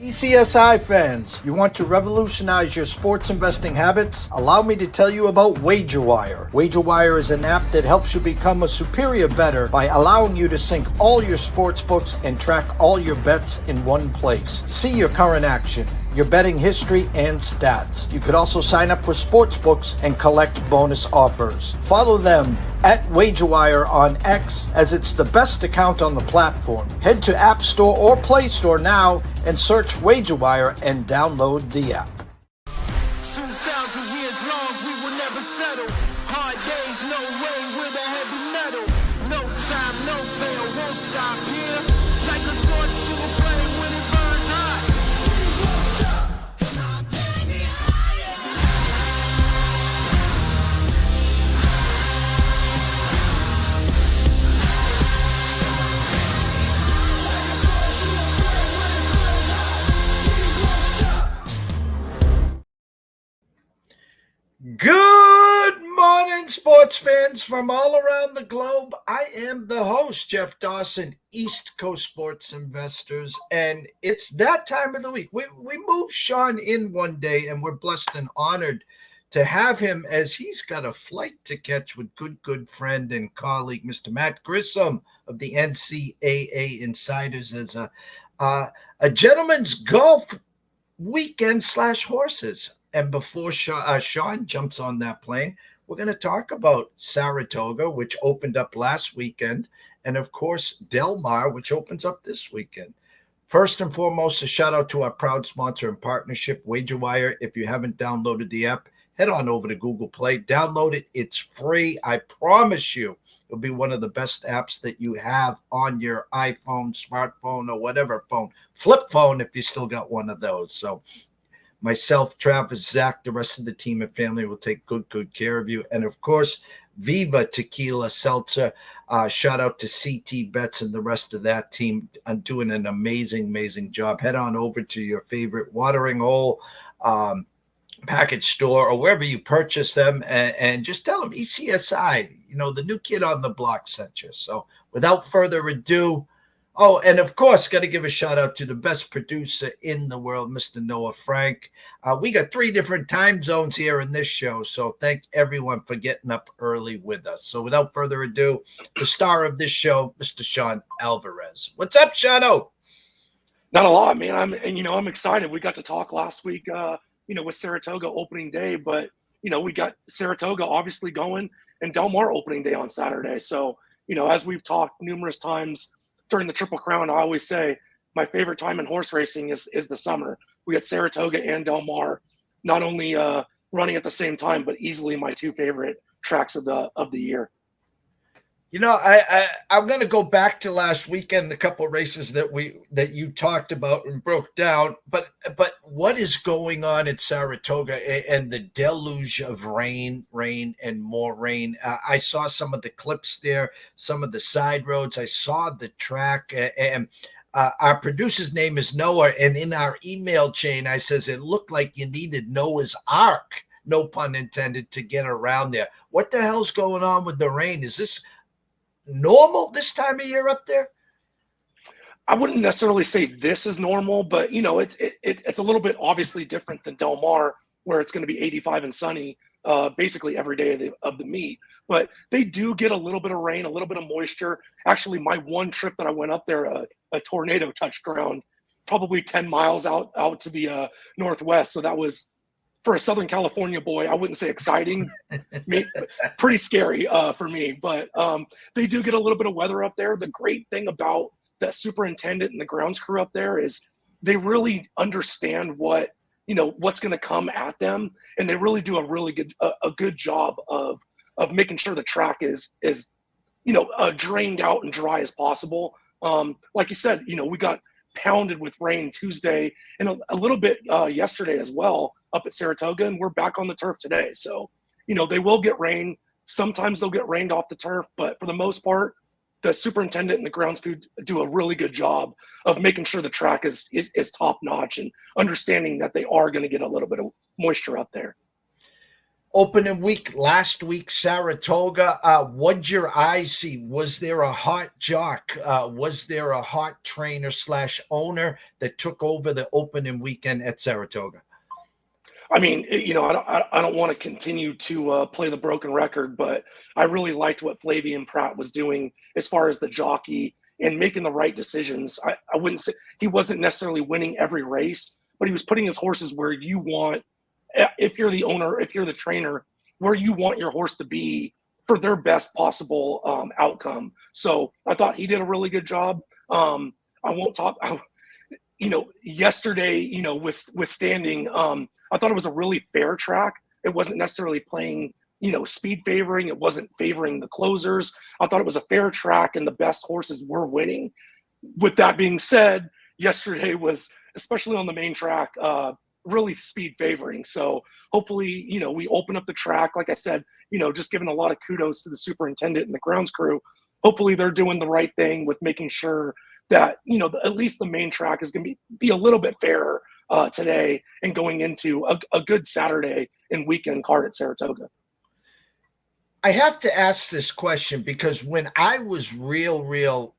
TPCSI fans, you want to revolutionize your sports investing habits? Allow me to tell you about WagerWire. WagerWire is an app that helps you become a superior bettor by allowing you to sync all your sports books and track all your bets in one place. See your current action, your betting history, and stats. You could also sign up for sports books and collect bonus offers. Follow them at WagerWire on X, as it's the best account on the platform. Head to App Store or Play Store now and search WagerWire and download the app. 2,000 years long, we will never settle. Hard days, no way, with a heavy metal. No time, no fail, won't stop here. Like a torch to a flame when it burns hot. We won't stop, come on, baby, higher. Good morning, sports fans from all around the globe. I am the host, Jeff Dawson, East Coast Sports Investors, and it's that time of the week. We moved Sean in one day, and we're blessed and honored to have him, as he's got a flight to catch with good friend and colleague, Mr. Matt Grissom of the NCAA Insiders, as a gentleman's golf weekend / horses. And before Sean jumps on that plane, we're going to talk about Saratoga, which opened up last weekend, and of course, Del Mar, which opens up this weekend. First and foremost, a shout out to our proud sponsor and partnership, WagerWire. If you haven't downloaded the app, head on over to Google Play. Download it. It's free. I promise you, it'll be one of the best apps that you have on your iPhone, smartphone, or whatever phone. Flip phone if you still got one of those. So myself, Travis, Zach, the rest of the team and family will take good care of you. And, of course, Viva Tequila Seltzer. Shout out to CT Bets and the rest of that team on doing an amazing job. Head on over to your favorite watering hole, package store, or wherever you purchase them, and just tell them ECSI, the new kid on the block sent you. So without further ado, oh, and of course, got to give a shout out to the best producer in the world, Mr. Noah Frank. We got 3 different time zones here in this show, so thank everyone for getting up early with us. So without further ado, the star of this show, Mr. Sean Alvarez. What's up, Shano? Not a lot, man. I'm excited. We got to talk last week, with Saratoga opening day, but we got Saratoga obviously going and Del Mar opening day on Saturday. So as we've talked numerous times during the Triple Crown, I always say my favorite time in horse racing is the summer. We got Saratoga and Del Mar not only running at the same time, but easily my 2 favorite tracks of the year. I'm going to go back to last weekend, a couple of races that you talked about and broke down. But what is going on at Saratoga and the deluge of rain and more rain? I saw some of the clips there, some of the side roads. I saw the track, and our producer's name is Noah. And in our email chain, I says it looked like you needed Noah's Ark, no pun intended, to get around there. What the hell's going on with the rain? Is this normal this time of year up there? I wouldn't necessarily say this is normal, but it's a little bit obviously different than Del Mar, where it's going to be 85 and sunny basically every day of the meet. But they do get a little bit of rain, a little bit of moisture. Actually, my one trip that I went up there, a tornado touched ground probably 10 miles out to the northwest. So that was, for a Southern California boy, I wouldn't say exciting, pretty scary for me. But they do get a little bit of weather up there. The great thing about the superintendent and the grounds crew up there is they really understand what's going to come at them, and they really do a good job of making sure the track is drained out and dry as possible. Like you said, we got pounded with rain Tuesday and a little bit yesterday as well up at Saratoga, and we're back on the turf today. So, they will get rain. Sometimes they'll get rained off the turf, but for the most part, the superintendent and the grounds crew do a really good job of making sure the track is top notch and understanding that they are going to get a little bit of moisture up there. Opening week last week, Saratoga. What'd your eyes see? Was there a hot jock? Was there a hot trainer / owner that took over the opening weekend at Saratoga? I mean, I don't want to continue to play the broken record, but I really liked what Flavian Pratt was doing as far as the jockey and making the right decisions. I wouldn't say he wasn't necessarily winning every race, but he was putting his horses where you want, if you're the owner, if you're the trainer, where you want your horse to be for their best possible outcome. So I thought he did a really good job. I won't talk, yesterday, withstanding, I thought it was a really fair track. It wasn't necessarily playing, speed favoring. It wasn't favoring the closers. I thought it was a fair track and the best horses were winning. With that being said, yesterday was, especially on the main track, really speed favoring. So hopefully, we open up the track. Like I said, just giving a lot of kudos to the superintendent and the grounds crew. Hopefully they're doing the right thing with making sure that, at least the main track is going to be a little bit fairer today and going into a good Saturday and weekend card at Saratoga. I have to ask this question because when I was I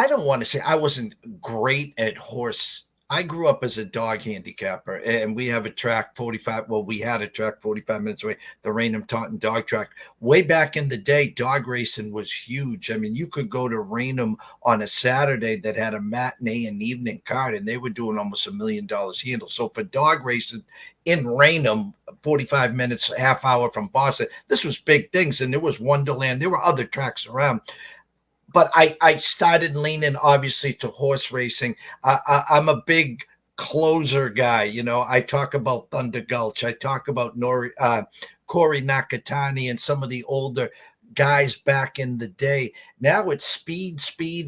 don't want to say I wasn't great at horse. I grew up as a dog handicapper, and we have a track 45. Well, we had a track 45 minutes away, the Raynham Taunton Dog Track. Way back in the day, dog racing was huge. I mean, you could go to Raynham on a Saturday that had a matinee and evening card, and they were doing almost $1 million handle. So for dog racing in Raynham, 45 minutes, half hour from Boston, this was big things, and there was Wonderland. There were other tracks around. But I started leaning, obviously, to horse racing. I'm a big closer guy. I talk about Thunder Gulch. I talk about Corey Nakatani and some of the older guys back in the day. Now it's speed,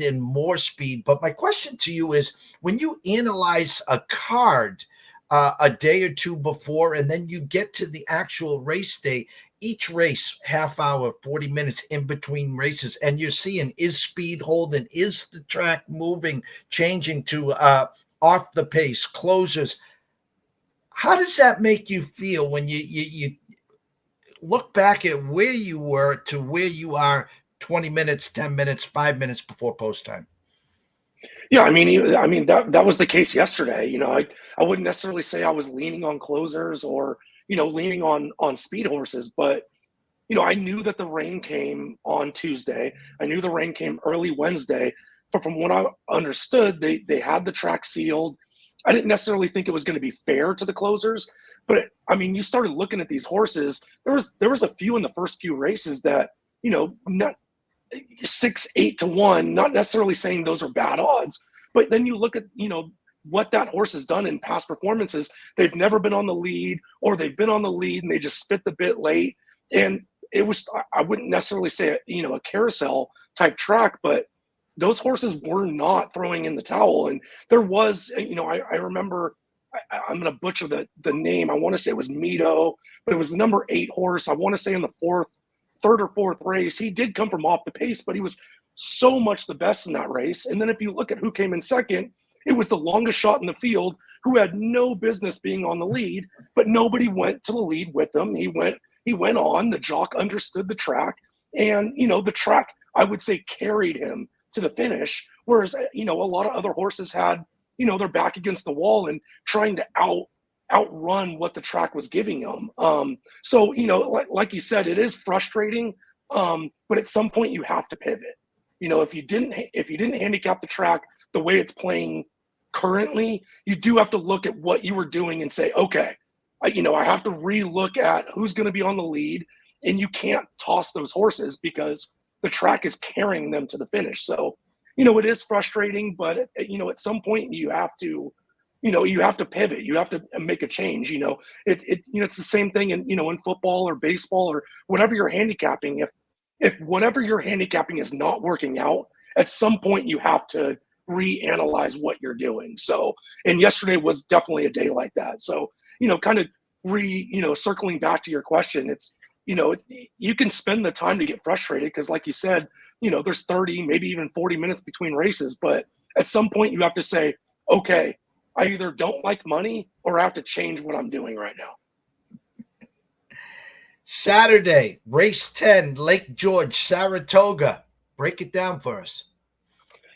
and more speed. But my question to you is, when you analyze a card a day or two before, and then you get to the actual race day, each race, half hour, 40 minutes in between races, and you're seeing, is speed holding? Is the track moving, changing to off the pace, closers? How does that make you feel when you look back at where you were to where you are 20 minutes, 10 minutes, 5 minutes before post time? Yeah, I mean that was the case yesterday. I wouldn't necessarily say I was leaning on closers or leaning on speed horses, but I knew that the rain came on Tuesday. I knew the rain came early Wednesday, but from what I understood, they had the track sealed. I didn't necessarily think it was going to be fair to the closers, but you started looking at these horses. There was a few in the first few races that not 6-8 to 1. Not necessarily saying those are bad odds, but then you look at what that horse has done in past performances. They've never been on the lead, or they've been on the lead and they just spit the bit late. And it was, I wouldn't necessarily say a carousel type track, but those horses were not throwing in the towel. And there was, I remember, I'm going to butcher the name. I want to say it was Mito, but it was the number 8 horse. I want to say in the third or fourth race, he did come from off the pace, but he was so much the best in that race. And then if you look at who came in second, it was the longest shot in the field, who had no business being on the lead, but nobody went to the lead with him. He went on. The jock understood the track, and the track, I would say, carried him to the finish. Whereas a lot of other horses had their back against the wall and trying to outrun what the track was giving them. So like you said, it is frustrating, but at some point you have to pivot. If you didn't handicap the track the way it's playing currently, you do have to look at what you were doing and say, okay, I have to relook at who's going to be on the lead, and you can't toss those horses because the track is carrying them to the finish. So, it is frustrating, but at some point you have to pivot. You have to make a change. It's the same thing in football or baseball or whatever you're handicapping. If whatever you're handicapping is not working out, at some point you have to reanalyze what you're doing. So, and yesterday was definitely a day like that. So, kind of circling back to your question, it's, you can spend the time to get frustrated because, like you said, there's 30, maybe even 40 minutes between races. But at some point you have to say, okay, I either don't like money or I have to change what I'm doing right now. Saturday, race 10, Lake George, Saratoga. Break it down for us.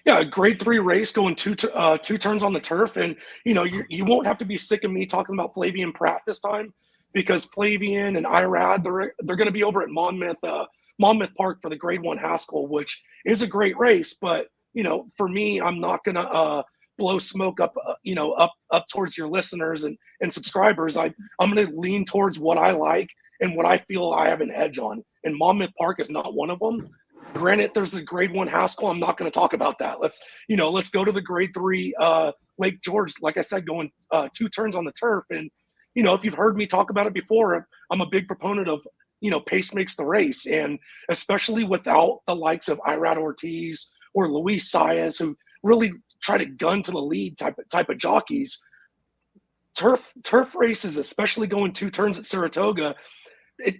Yeah, a grade 3 race going two turns on the turf. And, you won't have to be sick of me talking about Flavian Pratt this time, because Flavian and Irad, they're going to be over at Monmouth Park for the grade 1 Haskell, which is a great race. But, for me, I'm not going to blow smoke up towards your listeners and subscribers. I'm going to lean towards what I like and what I feel I have an edge on. And Monmouth Park is not one of them. Granted, there's a grade 1 Haskell. I'm not going to talk about that. Let's go to the grade 3 Lake George. Like I said, going 2 turns on the turf. And, if you've heard me talk about it before, I'm a big proponent of, pace makes the race. And especially without the likes of Irad Ortiz or Luis Saez, who really try to gun to the lead type of jockeys. Turf races, especially going 2 turns at Saratoga,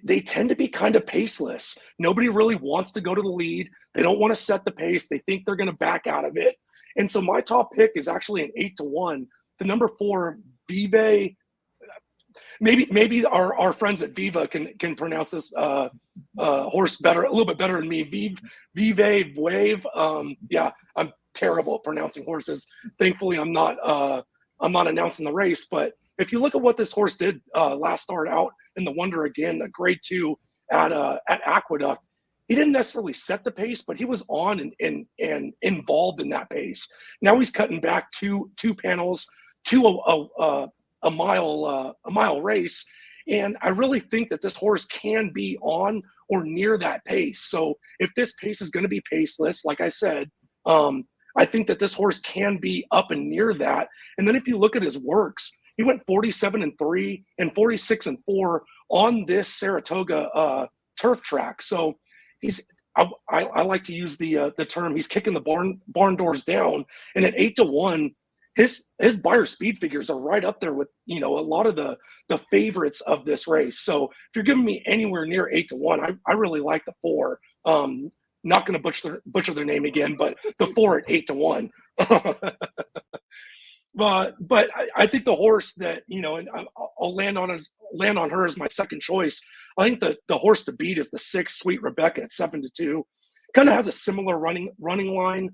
they tend to be kind of paceless. Nobody really wants to go to the lead. They don't want to set the pace. They think they're going to back out of it. And so my top pick is actually an 8-1. The number 4, Vive. Maybe our friends at Viva can pronounce this horse better, a little bit better than me. Vive Wave. Yeah, I'm terrible at pronouncing horses. Thankfully, I'm not announcing the race. But if you look at what this horse did last start out in the Wonder Again, a grade 2 at Aqueduct, he didn't necessarily set the pace, but he was on and involved in that pace. Now he's cutting back two panels to a mile race, and I really think that this horse can be on or near that pace. So if this pace is going to be paceless, like I said, I think that this horse can be up and near that. And then if you look at his works, he went 47-3 and 46-4 on this Saratoga turf track. So I like to use the term, he's kicking the barn doors down. And at 8-1, his buyer speed figures are right up there with a lot of the favorites of this race. So if you're giving me anywhere near 8-1, I really like the 4. Not going to butcher their name again, but the 4 at 8-1. But I think the horse that and I'll land on her as my second choice. I think the horse to beat is the 6, Sweet Rebecca, at 7-2. Kind of has a similar running line.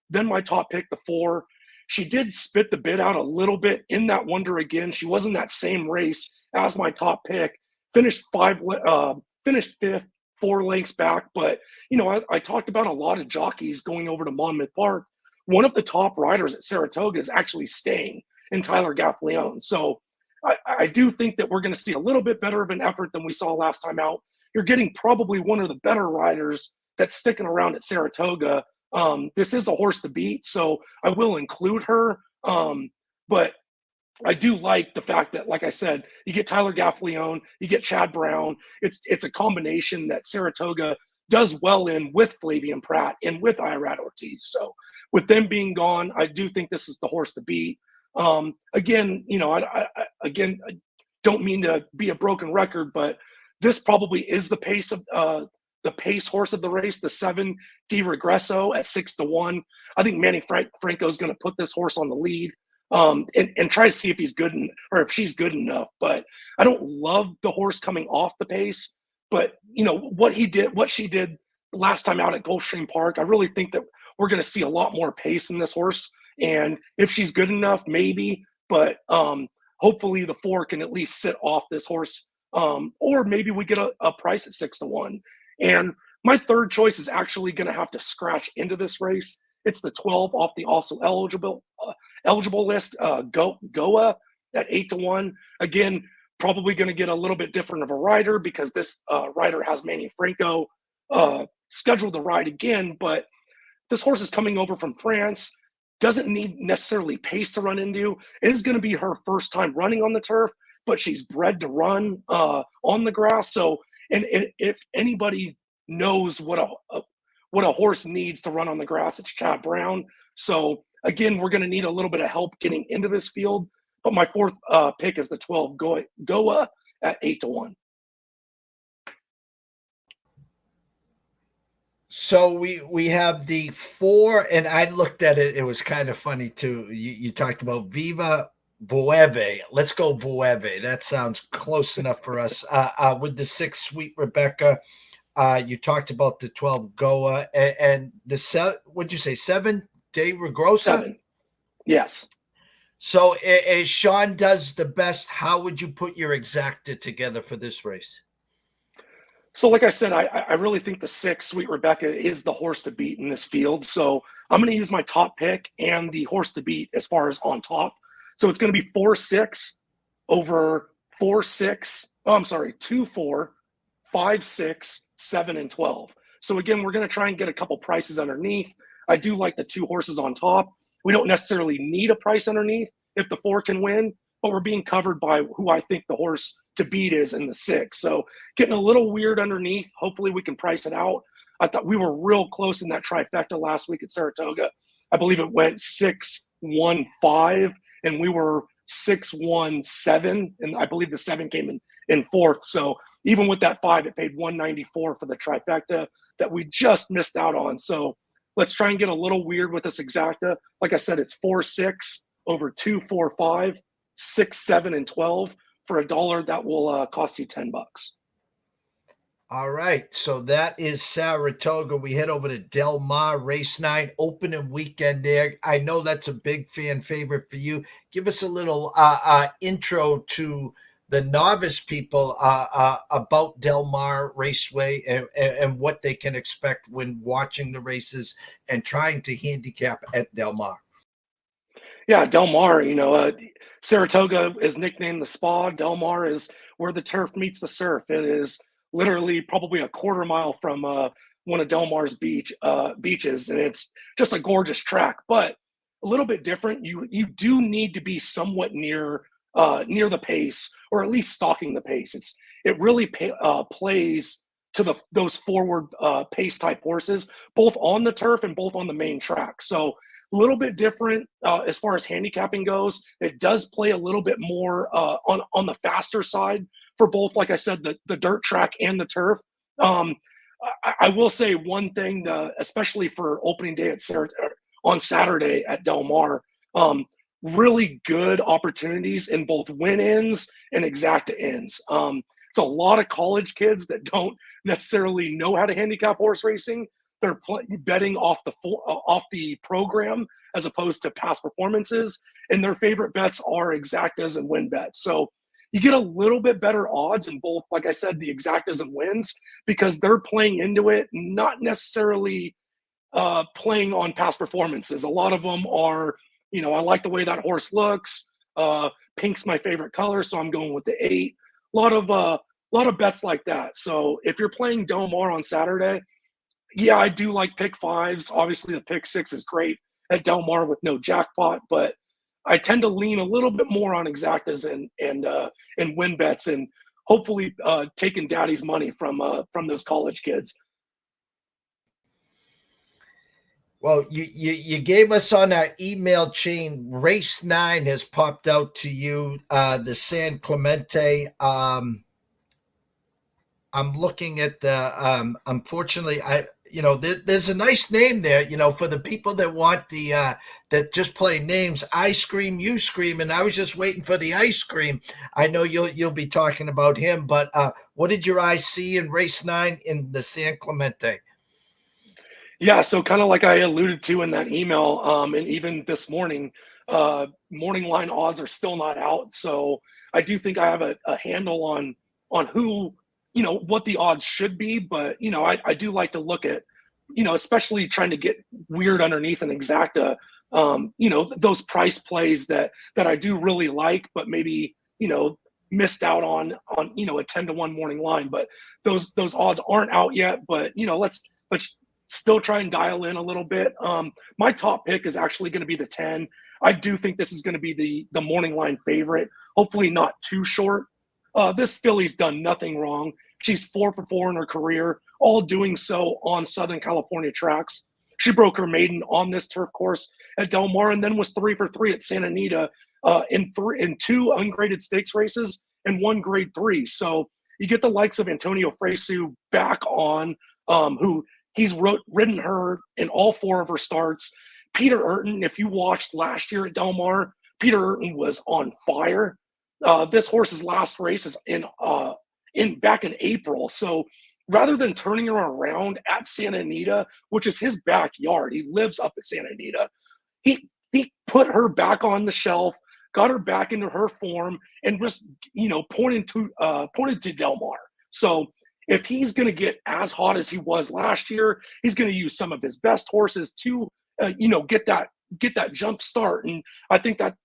Then my top pick, the 4. She did spit the bit out a little bit in that Wonder Again. She was in that same race as my top pick. Finished 5th, 4 lengths back. But I talked about a lot of jockeys going over to Monmouth Park. One of the top riders at Saratoga is actually staying in Tyler Gaffleone. So I do think that we're going to see a little bit better of an effort than we saw last time out. You're getting probably one of the better riders that's sticking around at Saratoga. This is a horse to beat, so I will include her. But I do like the fact that, like I said, you get Tyler Gaffleone, you get Chad Brown. It's a combination that Saratoga does well in with Flavian Pratt and with Irad Ortiz. So with them being gone, I do think this is the horse to beat. Again, I don't mean to be a broken record, but this probably is the pace of the pace horse of the race, the 7 Di Regresso at 6-1. I think Manny Franco is going to put this horse on the lead and try to see if he's good or if she's good enough. But I don't love the horse coming off the pace. But what she did last time out at Gulfstream Park, I really think that we're going to see a lot more pace in this horse. And if she's good enough, maybe. But hopefully the 4 can at least sit off this horse. Or maybe we get a price at 6-1. And my third choice is actually going to have to scratch into this race. It's the 12 off the also eligible list, Goa at 8-1. Again, probably going to get a little bit different of a rider because this rider has Manny Franco scheduled to ride again. But this horse is coming over from France, doesn't need necessarily pace to run into. It is going to be her first time running on the turf, but she's bred to run on the grass. So, and if anybody knows what a horse needs to run on the grass, it's Chad Brown. So again, we're going to need a little bit of help getting into this field. But my fourth pick is the 12 Goa at 8-1. So we have the 4, and I looked at it. It was kind of funny too. You talked about Viva Vueve. Let's go Vueve. That sounds close enough for us. With the 6 Sweet Rebecca, you talked about the 12 Goa and the what'd you say, 7-day Regrosa? 7. Yes. So as Sean does the best, how would you put your exacta together for this race? So, like I said, I really think the 6 Sweet Rebecca is the horse to beat in this field. So I'm going to use my top pick and the horse to beat as far as on top. So it's going to be 4-6 over 4-6. Oh, I'm sorry, 2-4, 5-6, 7, and 12. So again, we're going to try and get a couple prices underneath. I do like the 2 horses on top. We don't necessarily need a price underneath if the 4 can win, but we're being covered by who I think the horse to beat is in the 6. So getting a little weird underneath. Hopefully we can price it out. I thought we were real close in that trifecta last week at Saratoga. I believe it went 6-1-5, and we were 6-1-7, and I believe the 7 came in fourth. So even with that 5, it paid 194 for the trifecta that we just missed out on. So let's try and get a little weird with this exacta. Like I said, it's 4-6 over 2, 4, 5, 6, 7, and 12 for $1. That will cost you $10. All right, so that is Saratoga. We head over to Del Mar, race 9, opening weekend there. I know that's a big fan favorite for you. Give us a little intro to the novice people about Del Mar Raceway and what they can expect when watching the races and trying to handicap at Del Mar. Yeah, Del Mar, Saratoga is nicknamed the Spa. Del Mar is where the turf meets the surf. It is literally probably a quarter mile from one of Del Mar's beaches, and it's just a gorgeous track, but a little bit different. You do need to be somewhat near the pace, or at least stalking the pace. It really plays to those forward pace type horses, both on the turf and both on the main track. So a little bit different as far as handicapping goes. It does play a little bit more on the faster side for both, like I said, the dirt track and the turf. I will say one thing, especially for opening day on Saturday at Del Mar, really good opportunities in both win ends and exacta ends. It's a lot of college kids that don't necessarily know how to handicap horse racing. They're betting off the program as opposed to past performances, and their favorite bets are exactas and win bets. So you get a little bit better odds in both, like I said, the exactas and wins, because they're playing into it, not necessarily playing on past performances. A lot of them are, I like the way that horse looks. Pink's my favorite color, so I'm going with the 8. A lot of bets like that. So if you're playing Del Mar on Saturday, yeah, I do like pick 5s. Obviously, the pick 6 is great at Del Mar with no jackpot, but I tend to lean a little bit more on exactas and win bets, and hopefully taking daddy's money from those college kids. Well, you gave us on our email chain. Race 9 has popped out to you. The San Clemente. I'm looking at the. Unfortunately, there's a nice name there. For the people that want that just play names. I scream, you scream, and I was just waiting for the ice cream. I know you'll be talking about him, but what did your eyes see in race 9 in the San Clemente? Yeah, so kind of like I alluded to in that email, and even this morning, morning line odds are still not out. So I do think I have a handle on who, what the odds should be. But, I do like to look at, especially trying to get weird underneath an exacta, those price plays that I do really like, but maybe, missed out on a 10-1 morning line. But those odds aren't out yet. But, let's still try and dial in a little bit. My top pick is actually going to be the 10. I do think this is going to be the morning line favorite. Hopefully not too short. This filly's done nothing wrong. She's 4 for 4 in her career, all doing so on Southern California tracks. She broke her maiden on this turf course at Del Mar, and then was 3 for 3 at Santa Anita in 2 ungraded stakes races and 1 grade 3. So you get the likes of Antonio Fresu back on, who he's ridden her in all 4 of her starts. Peter Urton, if you watched last year at Del Mar, Peter Urton was on fire. This horse's last race is back in April. So rather than turning her around at Santa Anita, which is his backyard, he lives up at Santa Anita. He put her back on the shelf, got her back into her form, and just pointed to Del Mar. So if he's going to get as hot as he was last year, he's going to use some of his best horses to get that jump start. And I think that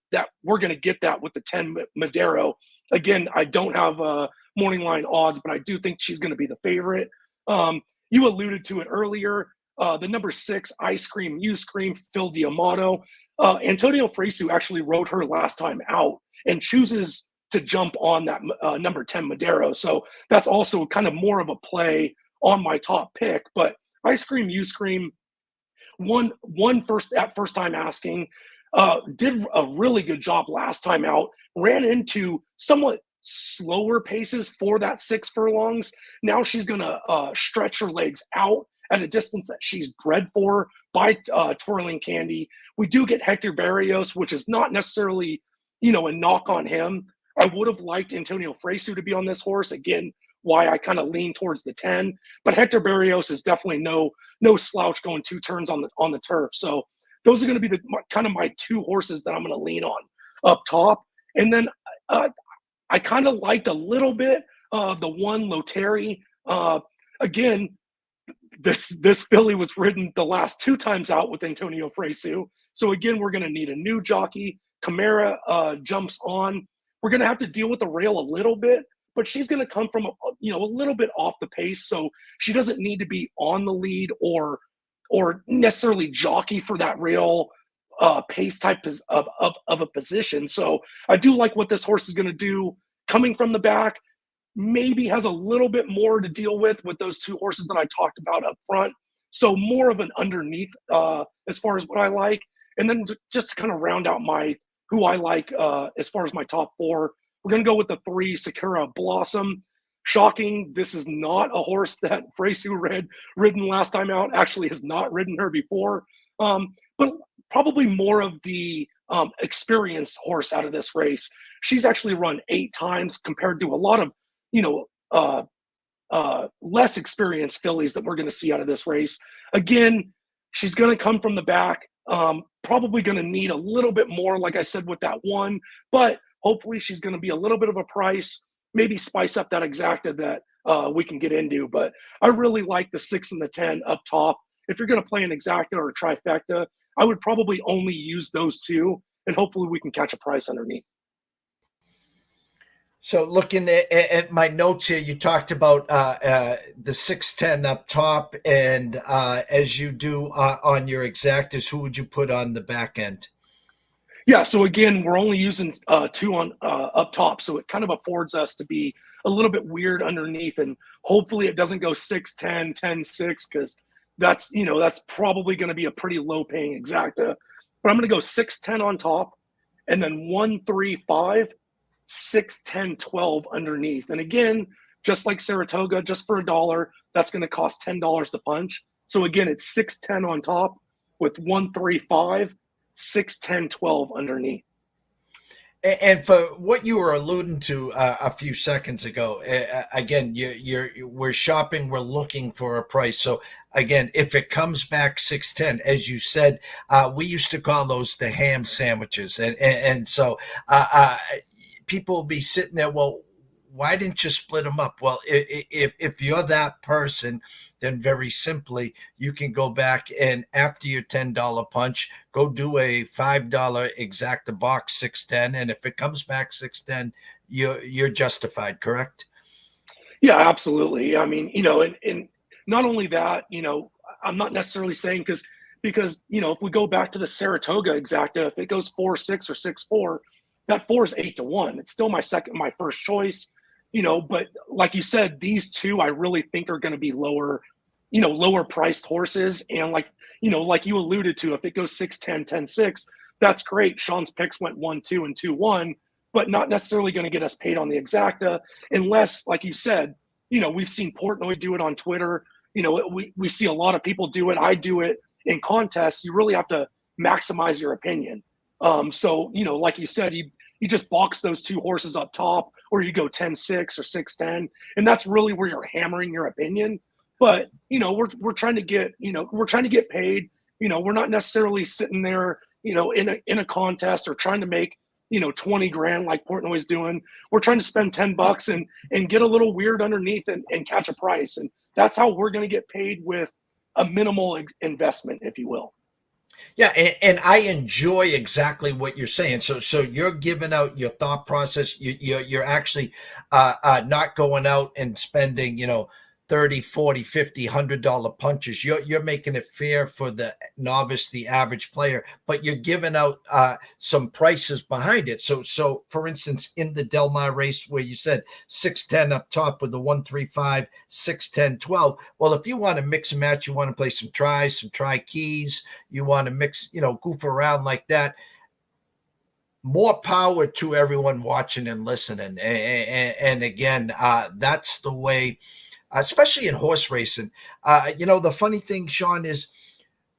we're going to get that with the 10 Madero. Again, I don't have morning line odds, but I do think she's going to be the favorite. You alluded to it earlier. The number 6, Ice Cream, You Scream, Phil Diamato. Antonio Fresu actually rode her last time out and chooses to jump on that number 10 Madero. So that's also kind of more of a play on my top pick. But Ice Cream, You Scream, first time asking, did a really good job last time out, ran into somewhat slower paces for that 6 furlongs. Now she's going to stretch her legs out at a distance that she's bred for by Twirling Candy. We do get Hector Barrios, which is not necessarily, a knock on him. I would have liked Antonio Fresu to be on this horse. Again, why I kind of lean towards the 10. But Hector Barrios is definitely no slouch going 2 turns on the turf. So those are going to be kind of my 2 horses that I'm going to lean on up top. And then I kind of liked a little bit the 1 Loteri. Again, this filly was ridden the last 2 times out with Antonio Fresu. So again, we're going to need a new jockey. Camara jumps on. We're going to have to deal with the rail a little bit, but she's going to come from a little bit off the pace, so she doesn't need to be on the lead or necessarily jockey for that rail pace type of a position. So I do like what this horse is going to do coming from the back. Maybe has a little bit more to deal with those 2 horses that I talked about up front. So more of an underneath as far as what I like. And then just to kind of round out who I like as far as my top 4, we're going to go with the 3 Sakura Blossom. Shocking, this is not a horse that Fresu ridden last time out. Actually has not ridden her before. But probably more of the experienced horse out of this race. She's actually run 8 times compared to a lot of less experienced fillies that we're going to see out of this race. Again, she's going to come from the back, probably going to need a little bit more, like I said, with that 1, but hopefully she's going to be a little bit of a price, maybe spice up that exacta that we can get into. But I really like the 6 and the 10 up top. If you're going to play an exacta or a trifecta, I would probably only use those 2, and hopefully we can catch a price underneath. So looking at my notes here, you talked about the 6-10 up top, and as you do on your exactas, who would you put on the back end? Yeah, so again, we're only using 2 on up top, so it kind of affords us to be a little bit weird underneath, and hopefully it doesn't go 6-10, 10-6, because that's probably going to be a pretty low-paying exacta. But I'm going to go 6-10 on top, and then 1-3-5. 6-10-12 underneath. And again, just like Saratoga, just for $1, that's going to cost $10 to punch. So again, it's 6-10 on top with 1-3-5, 6-10-12 underneath. And for what you were alluding to a few seconds ago, again, we're shopping, we're looking for a price. So again, if it comes back 6-10, as you said, we used to call those the ham sandwiches, and so people will be sitting there. Well, why didn't you split them up? Well, if you're that person, then very simply, you can go back and after your $10 punch, go do a $5 exacta box 6-10. And if it comes back 6-10, you're justified, correct? Yeah, absolutely. I mean, and not only that, I'm not necessarily saying because, if we go back to the Saratoga exacta, if it goes 4-6 or 6-4, that 4 is 8-1. It's still my first choice. But like you said, these 2 I really think are going to be lower priced horses. And like you alluded to, if it goes 6-10, 10-6, that's great. Sean's picks went 1-2 and 2-1, but not necessarily going to get us paid on the exacta unless, like you said, we've seen Portnoy do it on Twitter. We see a lot of people do it. I do it in contests. You really have to maximize your opinion. So, like you said, you just box those two horses up top, or you go 10-6 or 6-10, and that's really where you're hammering your opinion. But we're trying to get paid. We're not necessarily sitting there, in a contest or trying to make 20 grand like Portnoy's doing. We're trying to spend $10 and get a little weird underneath and catch a price, and that's how we're going to get paid, with a minimal investment, if you will. Yeah, and I enjoy exactly what you're saying. So you're giving out your thought process. You're actually not going out and spending 30, 40, 50, $100 punches. You're making it fair for the novice, the average player, but you're giving out some prices behind it. So for instance, in the Del Mar race where you said 610 up top with the 135, 610, 12. Well, if you want to mix and match, you want to play some try keys, you want to mix, goof around like that. More power to everyone watching and listening. And again, that's the way, especially in horse racing. The funny thing, Sean, is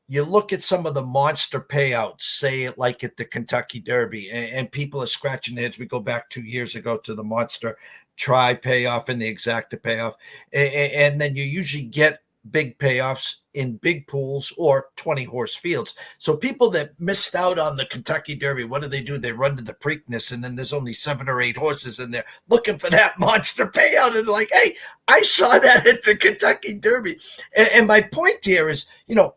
you look at some of the monster payouts, say like at the Kentucky Derby, and people are scratching their heads. We go back 2 years ago to the monster try payoff and the exacta payoff. And then you usually get big payoffs in big pools or 20 horse fields. So people that missed out on the Kentucky Derby, what do? They run to the Preakness, and then there's only 7 or 8 horses in there looking for that monster payout. And like, hey, I saw that at the Kentucky Derby. And my point here is,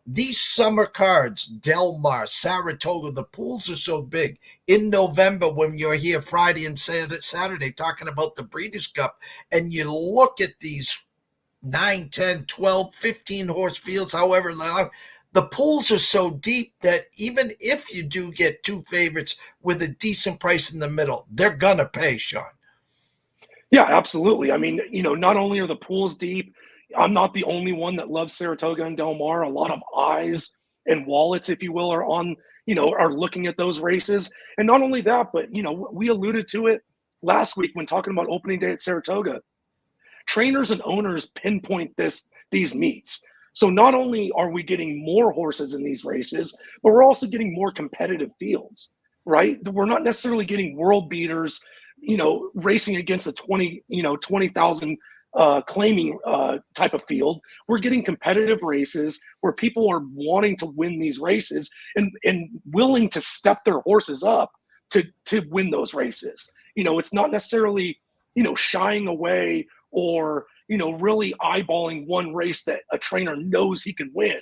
these summer cards, Del Mar, Saratoga, the pools are so big. In November, when you're here Friday and Saturday talking about the Breeders' Cup, and you look at these 9, 10, 12, 15 horse fields, however long, the pools are so deep that even if you do get 2 favorites with a decent price in the middle, they're gonna pay, Sean. Yeah, absolutely. I mean, not only are the pools deep, I'm not the only one that loves Saratoga and Del Mar. A lot of eyes and wallets, if you will, are on, are looking at those races. And not only that, but, we alluded to it last week when talking about opening day at Saratoga. Trainers and owners pinpoint these meets. So not only are we getting more horses in these races, but we're also getting more competitive fields, right? We're not necessarily getting world beaters, racing against a 20,000 claiming type of field. We're getting competitive races where people are wanting to win these races and willing to step their horses up to win those races. It's not necessarily, shying away or, really eyeballing one race that a trainer knows he can win.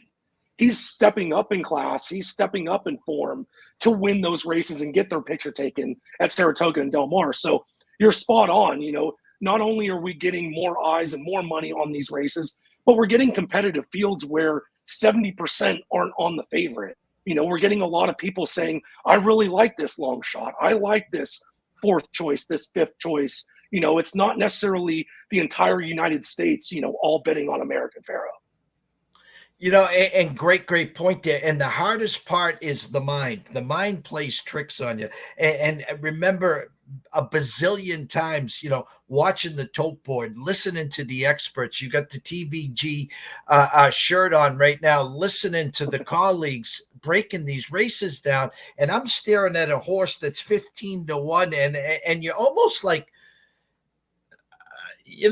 He's stepping up in class. He's stepping up in form to win those races and get their picture taken at Saratoga and Del Mar. So you're spot on. Not only are we getting more eyes and more money on these races, but we're getting competitive fields where 70% aren't on the favorite. We're getting a lot of people saying, I really like this long shot. I like this 4th choice, this 5th choice. It's not necessarily the entire United States, all betting on American Pharoah. And great point there. And the hardest part is the mind. The mind plays tricks on you. And remember, a bazillion times, watching the tote board, listening to the experts. You got the TVG shirt on right now, listening to the colleagues breaking these races down. And I'm staring at a horse that's 15-1, and you're almost like, you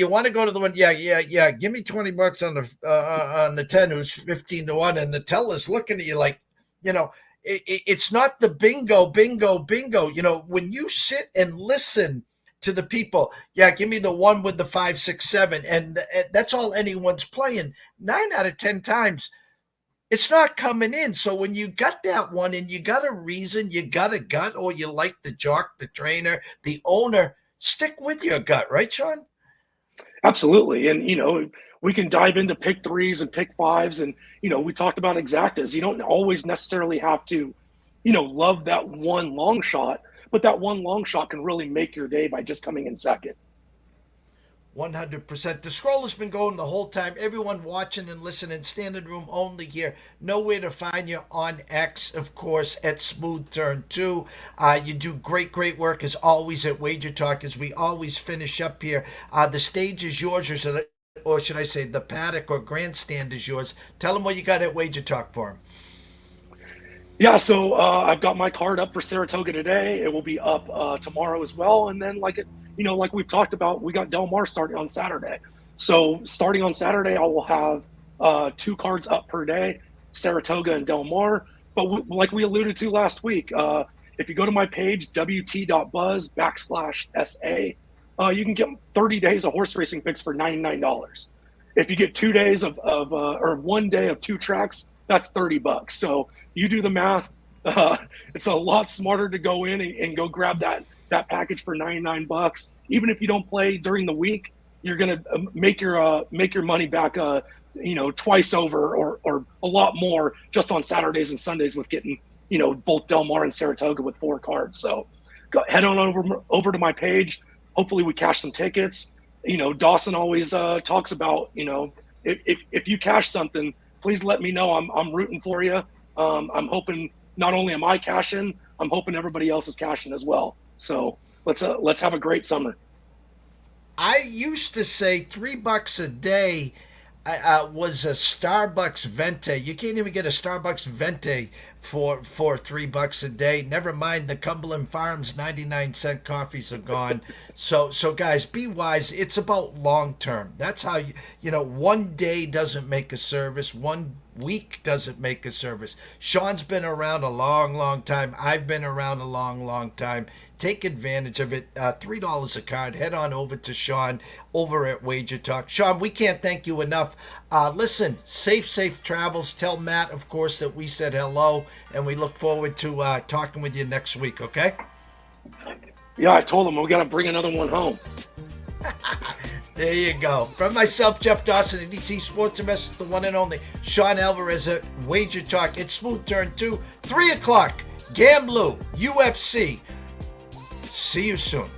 want to go to the one. Yeah. Give me $20 on the 10 who's 15-1, and the teller's looking at you like, it's not the bingo. When you sit and listen to the people, give me the 1 with the 5, 6, 7, and that's all anyone's playing. 9 out of 10 times, it's not coming in. So when you got that one and you got a reason, you got a gut, or you like the jock, the trainer, the owner, stick with your gut, right, Sean? Absolutely. And, we can dive into pick 3s and pick 5s. And, we talked about exactas. You don't always necessarily have to, love that one long shot, but that one long shot can really make your day by just coming in second. 100%. The scroll has been going the whole time. Everyone watching and listening, standing room only here. Nowhere to find you on X, of course, at Smooth Turn 2. You do great work as always at WagerTalk, as we always finish up here. The stage is yours, or should I say the paddock or grandstand is yours. Tell them what you got at WagerTalk for them. Yeah, so I've got my card up for Saratoga today. It will be up tomorrow as well. And then, like we've talked about, we got Del Mar starting on Saturday. So starting on Saturday, I will have 2 cards up per day, Saratoga and Del Mar. But like we alluded to last week, if you go to my page, wt.buzz/SA, you can get 30 days of horse racing picks for $99. If you get 2 days or 1 day of 2 tracks, that's $30. So you do the math. It's a lot smarter to go in and go grab that package for $99. Even if you don't play during the week, you're gonna make your money back, twice over or a lot more just on Saturdays and Sundays with getting both Del Mar and Saratoga with 4 cards. So head on over to my page. Hopefully we cash some tickets. Dawson always talks about if you cash something, please let me know. I'm rooting for you. I'm hoping not only am I cashing, I'm hoping everybody else is cashing as well. So let's have a great summer. I used to say $3 a day was a Starbucks Venti. You can't even get a Starbucks Venti for $3 a day. Never mind the Cumberland Farms 99-cent coffees are gone. So guys, be wise. It's about long term. That's how one day doesn't make a service. 1 week doesn't make a service. Sean's been around a long time. I've been around a long time. Take advantage of it. $3 a card. Head on over to Sean over at WagerTalk. Sean, we can't thank you enough. Listen, safe travels. Tell Matt, of course, that we said hello, and we look forward to talking with you next week, okay? Yeah, I told him we got to bring another one home. There you go. From myself, Jeff Dawson, and DC Sports Investors, the one and only Sean Alvarez at WagerTalk. It's Smooth Turn 2, 3 o'clock. Gamblu, UFC. See you soon.